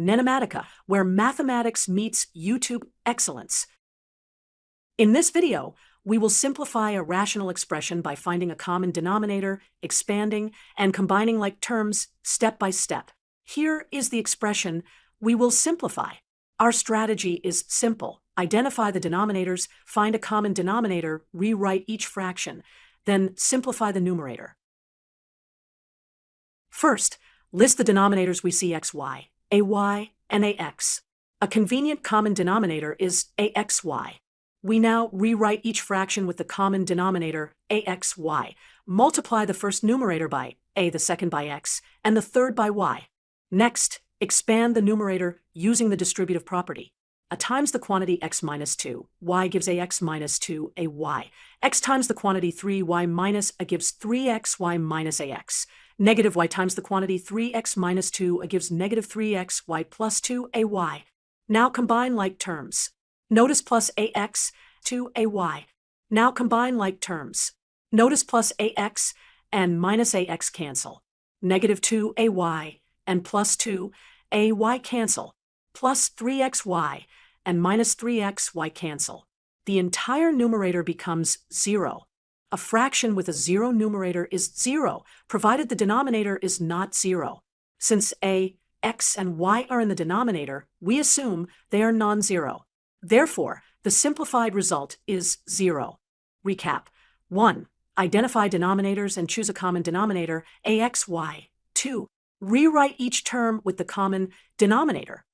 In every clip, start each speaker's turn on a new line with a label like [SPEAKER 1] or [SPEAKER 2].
[SPEAKER 1] NENOMATICA, where mathematics meets YouTube excellence. In this video, we will simplify a rational expression by finding a common denominator, expanding, and combining like terms step by step. Here is the expression we will simplify. Our strategy is simple. Identify the denominators, find a common denominator, rewrite each fraction, then simplify the numerator. First, list the denominators we see: xy, ay, and ax. A convenient common denominator is axy. We now rewrite each fraction with the common denominator axy. Multiply the first numerator by a, the second by x, and the third by y. Next, expand the numerator using the distributive property. A times the quantity x minus 2, y gives ax minus 2, ay. X times the quantity 3y minus a gives 3xy minus ax. Negative y times the quantity 3x minus 2 a gives negative 3xy plus 2ay. Now combine like terms. Notice plus ax, 2ay. Now combine like terms. Notice plus ax and minus ax cancel. Negative 2ay and plus 2ay cancel. Plus 3xy and minus 3xy cancel. The entire numerator becomes 0. A fraction with a 0 numerator is 0, provided the denominator is not 0. Since a, x, and y are in the denominator, we assume they are non-zero. Therefore, the simplified result is 0. Recap. 1. Identify denominators and choose a common denominator, axy. 2. Rewrite each term with the common denominator.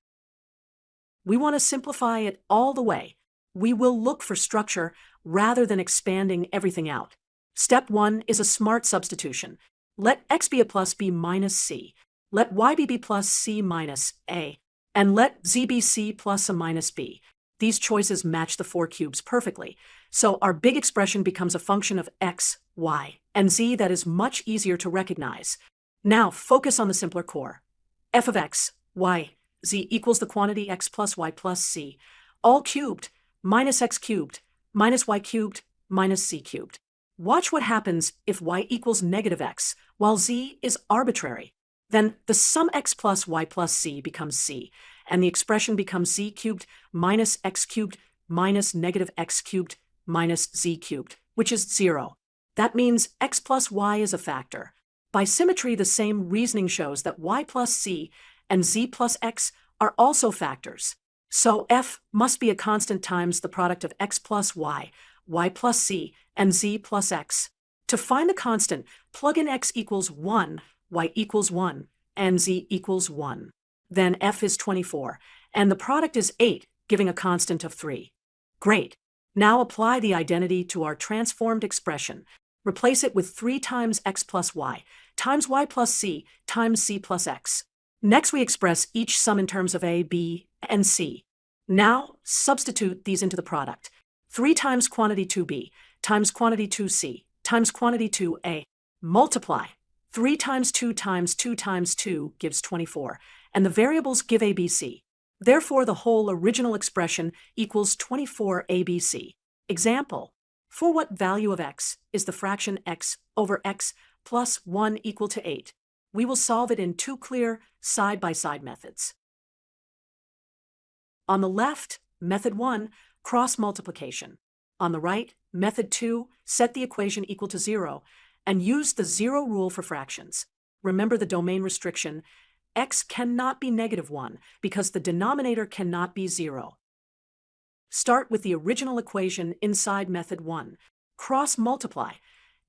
[SPEAKER 1] We want to simplify it all the way. We will look for structure rather than expanding everything out. Step 1 is a smart substitution. Let x be a plus b minus c. Let y be b plus c minus a. And let z be c plus a minus b. These choices match the four cubes perfectly. So our big expression becomes a function of x, y, and z that is much easier to recognize. Now focus on the simpler core. F of x, y, z equals the quantity x plus y plus c, all cubed, minus x cubed, minus y cubed, minus c cubed. Watch what happens if y equals negative x, while z is arbitrary. Then the sum x plus y plus c becomes c, and the expression becomes z cubed minus x cubed minus negative x cubed minus z cubed, which is 0. That means x plus y is a factor. By symmetry, the same reasoning shows that y plus c and z plus x are also factors. So f must be a constant times the product of x plus y plus c, and z plus x. To find the constant, plug in x equals 1, y equals 1, and z equals 1. Then f is 24, and the product is 8, giving a constant of 3. Great. Now apply the identity to our transformed expression. Replace it with 3 times x plus y plus c times c plus x. Next, we express each sum in terms of a, b, and c. Now, substitute these into the product. 3 times quantity 2b times quantity 2c times quantity 2a. Multiply. 3 times 2 times 2 times 2 gives 24, and the variables give abc. Therefore, the whole original expression equals 24abc. Example. For what value of x is the fraction x over x plus 1 equal to 8? We will solve it in 2 clear side-by-side methods. On the left, method 1, cross multiplication. On the right, method 2, set the equation equal to 0, and use the 0 rule for fractions. Remember the domain restriction. X cannot be negative 1 because the denominator cannot be 0. Start with the original equation inside method 1. Cross multiply.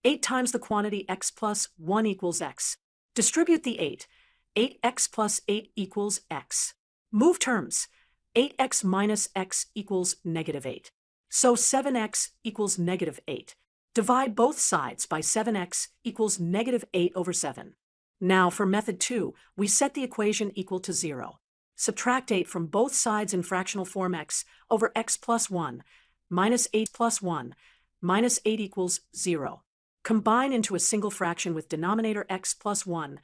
[SPEAKER 1] 8 times the quantity x plus 1 equals x. Distribute the 8. 8x plus 8 equals x. Move terms. 8x minus x equals negative 8. So 7x equals negative 8. Divide both sides by 7x equals negative 8 over 7. Now for method 2, we set the equation equal to 0. Subtract 8 from both sides in fractional form x over x plus 1, minus 8 plus 1, minus 8 equals 0. Combine into a single fraction with denominator x plus 1,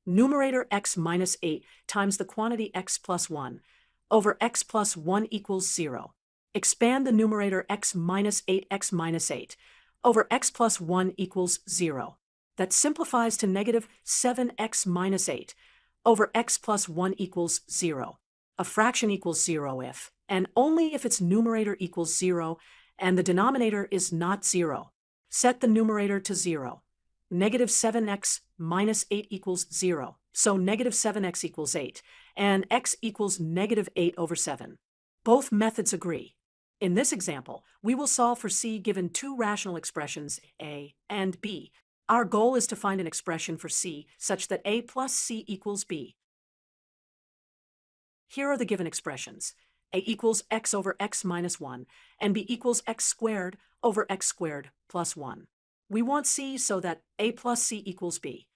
[SPEAKER 1] numerator x minus 8 times the quantity x plus 1, over x plus 1 equals 0. Expand the numerator x minus 8x minus 8, over x plus 1 equals 0. That simplifies to negative 7x minus 8, over x plus 1 equals 0. A fraction equals 0 if, and only if its numerator equals 0 and the denominator is not 0. Set the numerator to 0. Negative 7x minus 8 equals 0, so negative 7x equals 8, and x equals negative 8 over 7. Both methods agree. In this example, we will solve for c given two rational expressions, a and b. Our goal is to find an expression for c such that a plus c equals b. Here are the given expressions. A equals x over x minus 1, and b equals x squared over x squared plus 1. We want c so that a plus c equals b.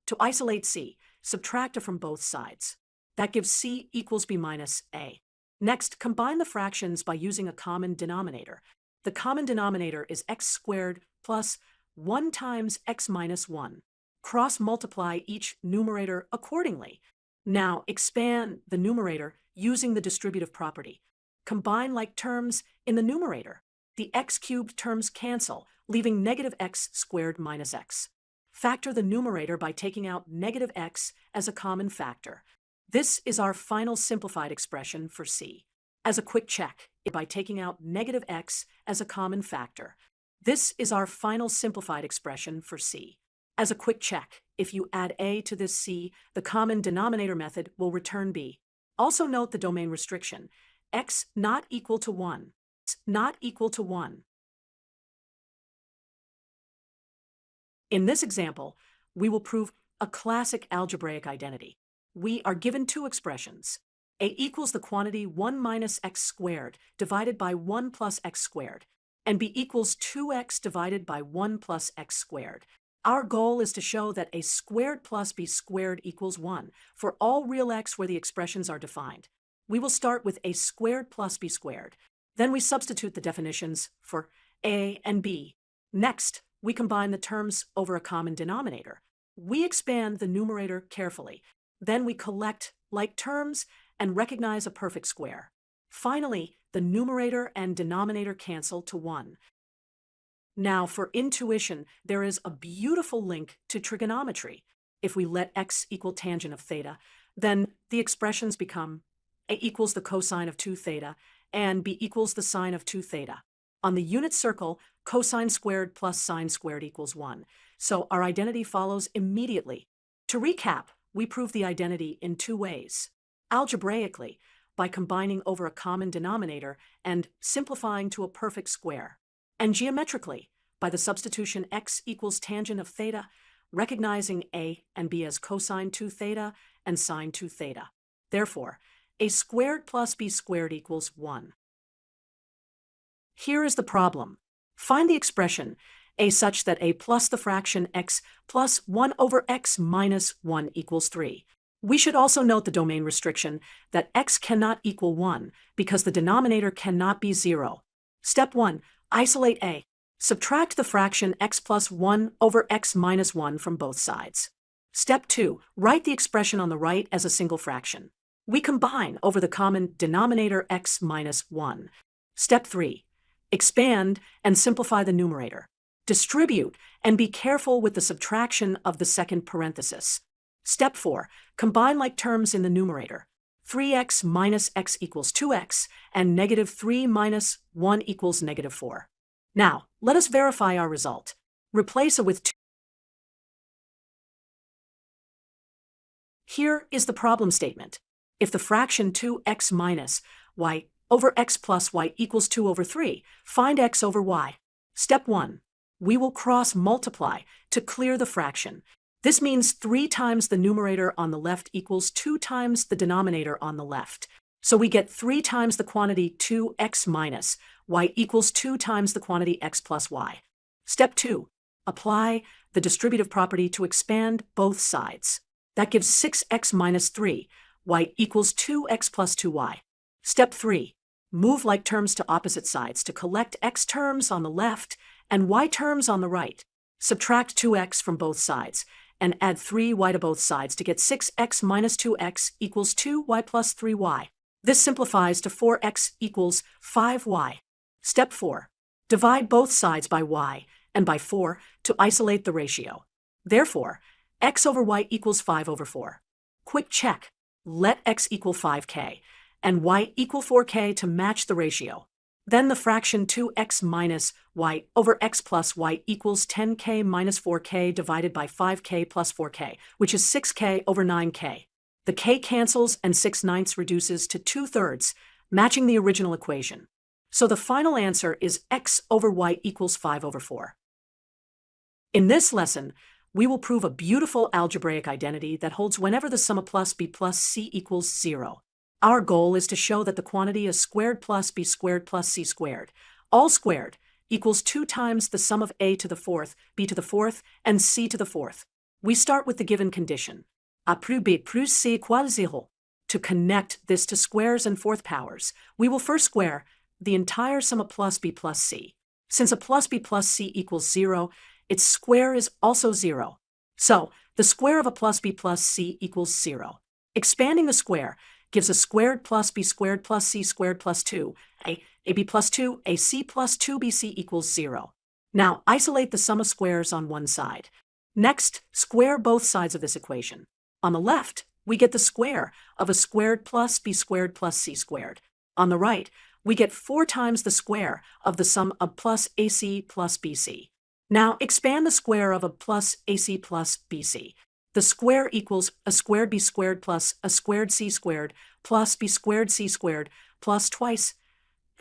[SPEAKER 1] To isolate c, subtract it from both sides. That gives c equals b minus a. Next, combine the fractions by using a common denominator. The common denominator is x squared plus 1 times x minus 1. Cross-multiply each numerator accordingly. Now expand the numerator using the distributive property. Combine like terms in the numerator. The x cubed terms cancel, leaving negative x squared minus x. Factor the numerator by taking out negative x as a common factor. This is our final simplified expression for c. As a quick check, by taking out negative x as a common factor. This is our final simplified expression for c. As a quick check, if you add a to this c, the common denominator method will return b. Also note the domain restriction, x not equal to 1. Not equal to 1. In this example, we will prove a classic algebraic identity. We are given two expressions. A equals the quantity 1 minus x squared divided by 1 plus x squared, and b equals 2x divided by 1 plus x squared. Our goal is to show that a squared plus b squared equals 1 for all real x where the expressions are defined. We will start with a squared plus b squared. Then we substitute the definitions for a and b. Next, we combine the terms over a common denominator. We expand the numerator carefully. Then we collect like terms and recognize a perfect square. Finally, the numerator and denominator cancel to 1. Now, for intuition, there is a beautiful link to trigonometry. If we let x equal tangent of theta, then the expressions become a equals the cosine of 2 theta and b equals the sine of 2 theta. On the unit circle, cosine squared plus sine squared equals 1. So our identity follows immediately. To recap, we prove the identity in two ways. Algebraically, by combining over a common denominator and simplifying to a perfect square. And geometrically, by the substitution x equals tangent of theta, recognizing a and b as cosine 2 theta and sine 2 theta. Therefore, a squared plus b squared equals 1. Here is the problem. Find the expression a such that a plus the fraction x plus 1 over x minus 1 equals 3. We should also note the domain restriction that x cannot equal 1 because the denominator cannot be 0. Step 1. Isolate a. Subtract the fraction x plus 1 over x minus 1 from both sides. Step 2. Write the expression on the right as a single fraction. We combine over the common denominator x minus 1. Step 3. Expand and simplify the numerator. Distribute and be careful with the subtraction of the second parenthesis. Step 4. Combine like terms in the numerator. 3x minus x equals 2x, and negative 3 minus 1 equals negative 4. Now, let us verify our result. Replace a with 2. Here is the problem statement. If the fraction 2x minus y over x plus y equals 2 over 3, find x over y. Step 1. We will cross-multiply to clear the fraction. This means 3 times the numerator on the left equals 2 times the denominator on the left. So we get 3 times the quantity 2x minus y equals 2 times the quantity x plus y. Step 2. Apply the distributive property to expand both sides. That gives 6x minus 3, y equals 2x plus 2y. Step 3. Move like terms to opposite sides to collect x terms on the left and y terms on the right. Subtract 2x from both sides and add 3y to both sides to get 6x minus 2x equals 2y plus 3y. This simplifies to 4x equals 5y. Step 4. Divide both sides by y and by 4 to isolate the ratio. Therefore, x over y equals 5 over 4. Quick check. let x equal 5k, and y equal 4k to match the ratio. Then the fraction 2x minus y over x plus y equals 10k minus 4k divided by 5k plus 4k, which is 6k over 9k. The k cancels and 6/9 reduces to 2/3, matching the original equation. So the final answer is x over y equals 5 over 4. In this lesson, we will prove a beautiful algebraic identity that holds whenever the sum of plus b plus c equals 0. Our goal is to show that the quantity is squared plus b squared plus c squared, all squared, equals 2 times the sum of a to the fourth, b to the fourth, and c to the fourth. We start with the given condition, a plus b plus c equals 0. To connect this to squares and fourth powers, we will first square the entire sum of plus b plus c. Since a plus b plus c equals 0, its square is also 0. So, the square of a plus b plus c equals 0. Expanding the square gives a squared plus b squared plus c squared plus 2, ab plus 2, ac plus 2bc equals 0. Now, isolate the sum of squares on one side. Next, square both sides of this equation. On the left, we get the square of a squared plus b squared plus c squared. On the right, we get 4 times the square of the sum of plus ac plus bc. Now, expand the square of a plus ac plus bc. The square equals a squared b squared plus a squared c squared plus b squared c squared plus twice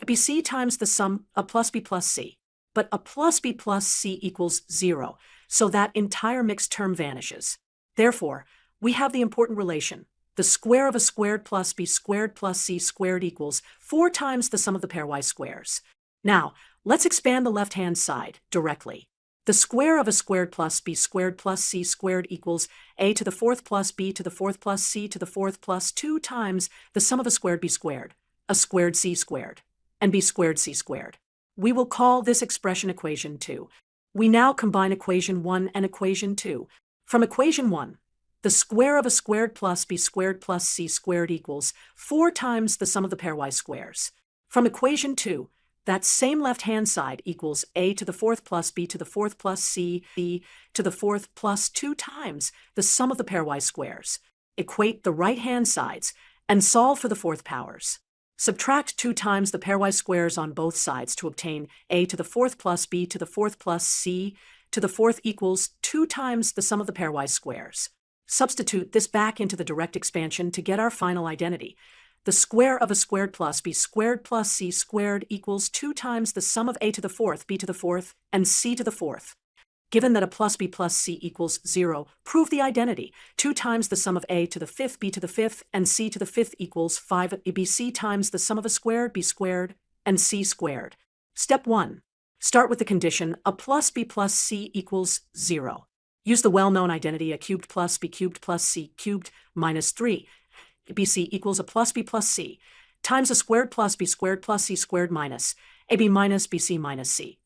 [SPEAKER 1] bc times the sum of plus b plus c. But a plus b plus c equals 0, so that entire mixed term vanishes. Therefore, we have the important relation. The square of a squared plus b squared plus c squared equals 4 times the sum of the pairwise squares. Now, let's expand the left-hand side directly. The square of a squared plus b squared plus c squared equals a to the fourth plus b to the fourth plus c to the fourth plus 2 times the sum of a squared b squared, a squared c squared, and b squared c squared. We will call this expression equation 2. We now combine equation 1 and equation 2. From equation 1, the square of a squared plus b squared plus c squared equals 4 times the sum of the pairwise squares. From equation 2, that same left-hand side equals a to the fourth plus b to the fourth plus c, b to the fourth plus 2 times the sum of the pairwise squares. Equate the right-hand sides and solve for the fourth powers. Subtract 2 times the pairwise squares on both sides to obtain a to the fourth plus b to the fourth plus c to the fourth equals 2 times the sum of the pairwise squares. Substitute this back into the direct expansion to get our final identity. The square of a squared plus b squared plus c squared equals 2 times the sum of a to the fourth, b to the fourth, and c to the fourth. Given that a plus b plus c equals 0, prove the identity. 2 times the sum of a to the fifth, b to the fifth, and c to the fifth equals 5abc times the sum of a squared, b squared, and c squared. Step 1. Start with the condition a plus b plus c equals 0. Use the well-known identity a cubed plus b cubed plus c cubed minus 3. bc equals a plus b plus c times a squared plus b squared plus c squared minus ab minus bc minus c.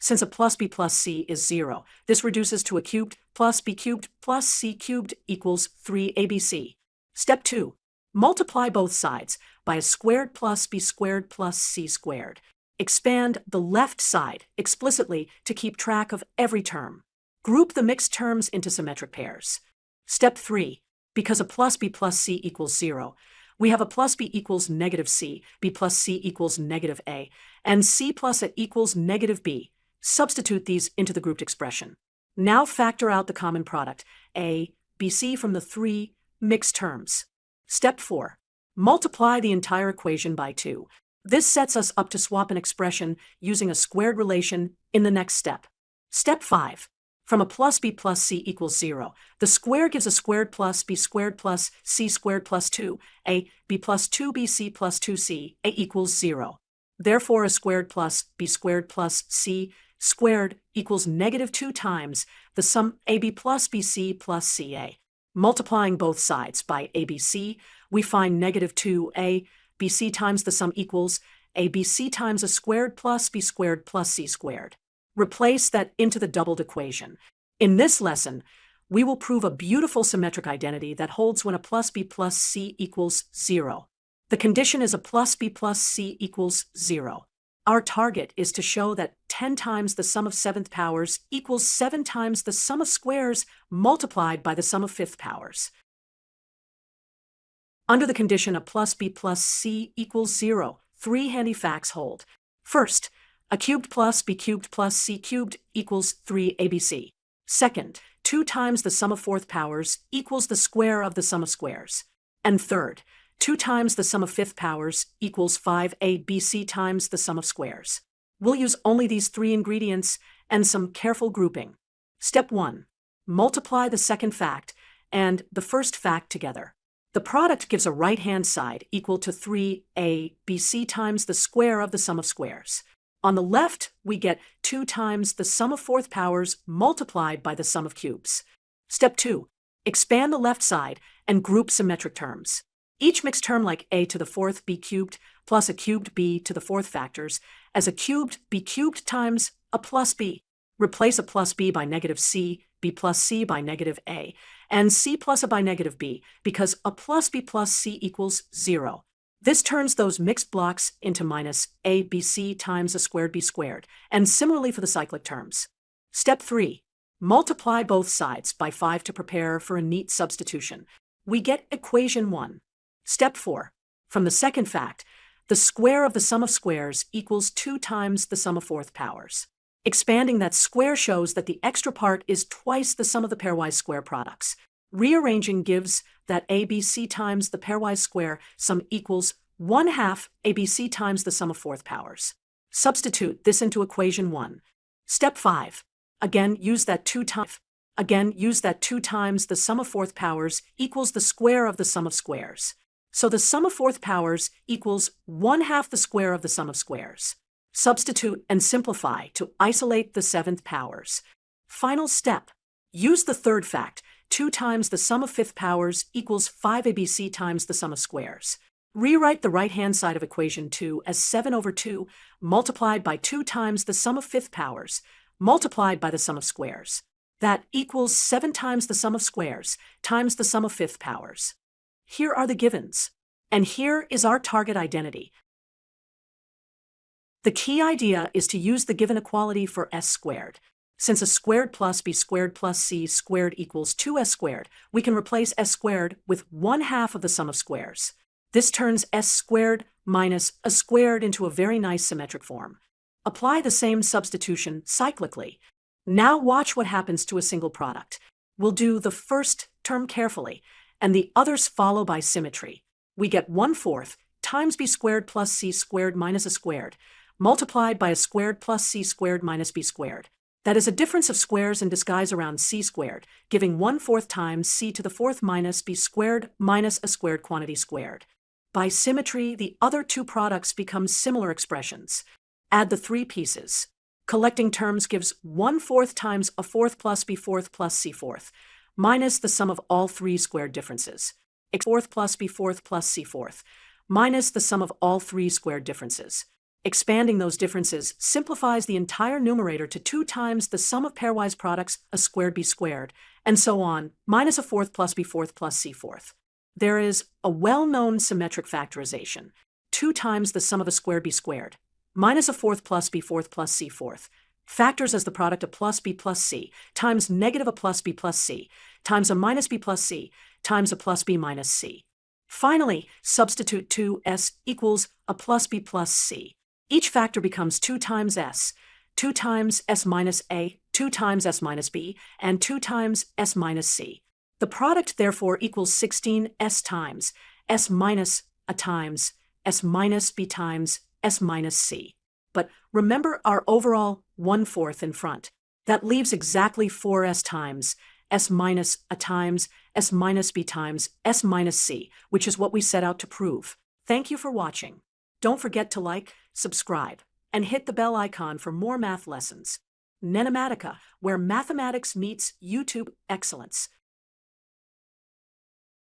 [SPEAKER 1] Since a plus b plus c is 0, this reduces to a cubed plus b cubed plus c cubed equals 3abc. Step 2. Multiply both sides by a squared plus b squared plus c squared. Expand the left side explicitly to keep track of every term. Group the mixed terms into symmetric pairs. Step 3. Because a plus b plus c equals 0, we have a plus b equals negative c, b plus c equals negative a, and c plus a equals negative b. Substitute these into the grouped expression. Now factor out the common product, a, b, c from the 3 mixed terms. Step 4. Multiply the entire equation by 2. This sets us up to swap an expression using a squared relation in the next step. Step 5. From a plus b plus c equals 0, the square gives a squared plus b squared plus c squared plus 2, a, b plus 2bc plus 2c, a equals 0. Therefore, a squared plus b squared plus c squared equals negative 2 times the sum ab plus bc plus ca. Multiplying both sides by abc, we find negative 2a bc times the sum equals abc times a squared plus b squared plus c squared. Replace that into the doubled equation. In this lesson, we will prove a beautiful symmetric identity that holds when a plus b plus c equals 0. The condition is a plus b plus c equals 0. Our target is to show that 10 times the sum of 7th powers equals 7 times the sum of squares multiplied by the sum of 5th powers. Under the condition a plus b plus c equals 0, 3 handy facts hold. First, a cubed plus b cubed plus c cubed equals 3abc. Second, 2 times the sum of fourth powers equals the square of the sum of squares. And third, 2 times the sum of fifth powers equals 5abc times the sum of squares. We'll use only these 3 ingredients and some careful grouping. Step 1. Multiply the second fact and the first fact together. The product gives a right-hand side equal to 3abc times the square of the sum of squares. On the left, we get 2 times the sum of fourth powers multiplied by the sum of cubes. Step 2. Expand the left side and group symmetric terms. Each mixed term like a to the fourth b cubed plus a cubed b to the fourth factors as a cubed b cubed times a plus b. Replace a plus b by negative c, b plus c by negative a, and c plus a by negative b, because a plus b plus c equals 0. This turns those mixed blocks into minus abc times a squared b squared, and similarly for the cyclic terms. Step 3. Multiply both sides by 5 to prepare for a neat substitution. We get equation 1. Step 4. From the second fact, the square of the sum of squares equals 2 times the sum of fourth powers. Expanding that square shows that the extra part is twice the sum of the pairwise square products. Rearranging gives that abc times the pairwise square sum equals 1/2 abc times the sum of fourth powers. Substitute this into equation 1. Step 5. Again, use that 2 times the sum of fourth powers equals the square of the sum of squares. So the sum of fourth powers equals 1/2 the square of the sum of squares. Substitute and simplify to isolate the seventh powers. Final step. Use the third fact, 2 times the sum of fifth powers equals 5abc times the sum of squares. Rewrite the right-hand side of equation 2 as 7/2 multiplied by 2 times the sum of fifth powers, multiplied by the sum of squares. That equals 7 times the sum of squares times the sum of fifth powers. Here are the givens. And here is our target identity. The key idea is to use the given equality for s squared. Since a squared plus b squared plus c squared equals 2s squared, we can replace s squared with 1/2 of the sum of squares. This turns s squared minus a squared into a very nice symmetric form. Apply the same substitution cyclically. Now watch what happens to a single product. We'll do the first term carefully, and the others follow by symmetry. We get 1/4 times b squared plus c squared minus a squared, multiplied by a squared plus c squared minus b squared. That is a difference of squares in disguise around c squared, giving 1/4 times c to the fourth minus b squared minus a squared quantity squared. By symmetry, the other two products become similar expressions. Add the 3 pieces. Collecting terms gives 1/4 times a fourth plus b fourth plus c fourth, minus the sum of all 3 squared differences. Fourth plus b fourth plus c fourth, minus the sum of all 3 squared differences. Expanding those differences simplifies the entire numerator to 2 times the sum of pairwise products a squared b squared, and so on, minus a fourth plus b fourth plus c fourth. There is a well-known symmetric factorization, 2 times the sum of a squared b squared, minus a fourth plus b fourth plus c fourth, factors as the product of plus b plus c times negative a plus b plus c times a minus b plus c times a plus b minus c. Finally, substitute 2s equals a plus b plus c. Each factor becomes 2 times s, 2 times s minus a, 2 times s minus b, and 2 times s minus c. The product therefore equals 16 s times s minus a times s minus b times s minus c. But remember our overall 1/4 in front. That leaves exactly 4s times s minus a times s minus b times s minus c, which is what we set out to prove. Thank you for watching. Don't forget to like, subscribe, and hit the bell icon for more math lessons. NENOMATICA, where mathematics meets YouTube excellence.